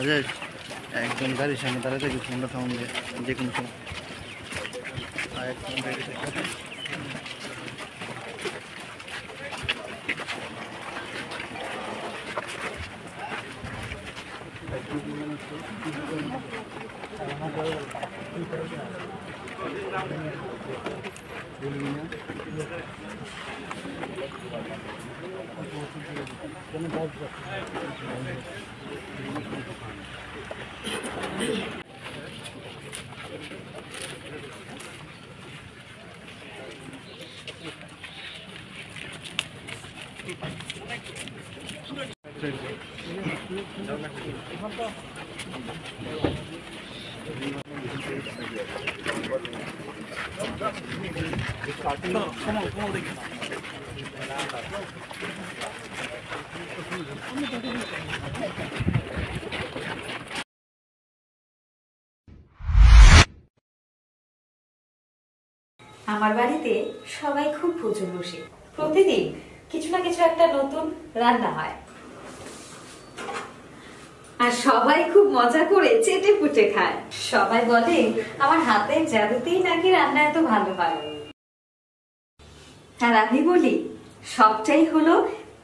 রাজেশ একজন গাড়ির সামনে দাঁড়িয়ে থেকে ফোনটা সাউন্ড দিয়ে যে কোনো সময় আর এক ফোন রেখে আমার বাড়িতে সবাই খুব প্রচুর বসে প্রতিদিন কিছু না কিছু একটা নতুন রান্না হয় আর সবাই খুব মজা করে চেটে পুটে খায়। সবাই বলে আমার হাতের জাদুতেই নাকি রান্না এত ভালো হয়। আর আমি বলি সবটাই হলো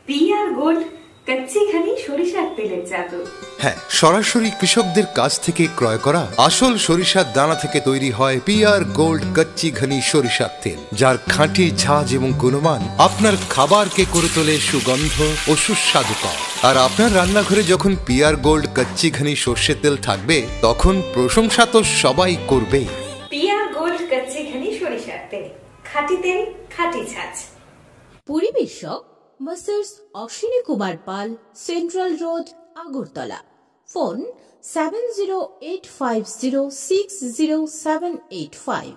পিআর গোল্ড কচ্চি ঘনি সরিষার তেলের জাদু। হ্যাঁ, সরাসরি কৃষকদের কাছ থেকে ক্রয় করা আসল সরিষার দানা থেকে তৈরি হয় পিআর গোল্ড কচ্চি ঘনি সরিষার তেল, যার খাঁটি ঝাঁজ এবং গুণমান আপনার খাবারকে করে তোলে সুগন্ধ ও সুস্বাদুকর। আর আপনার রান্নাঘরে যখন পিআর গোল্ড কচ্চি ঘনি সর্ষের তেল থাকবে তখন প্রশংসা তো সবাই করবে। পিআর গোল্ড কচ্চি ঘনি সরিষার তেল, খাঁটি তেল, খাঁটি ঝাঁজ। পরিবেশক masters Ashwini Kumar Pal, central road, Agartala. Phone 7085060785।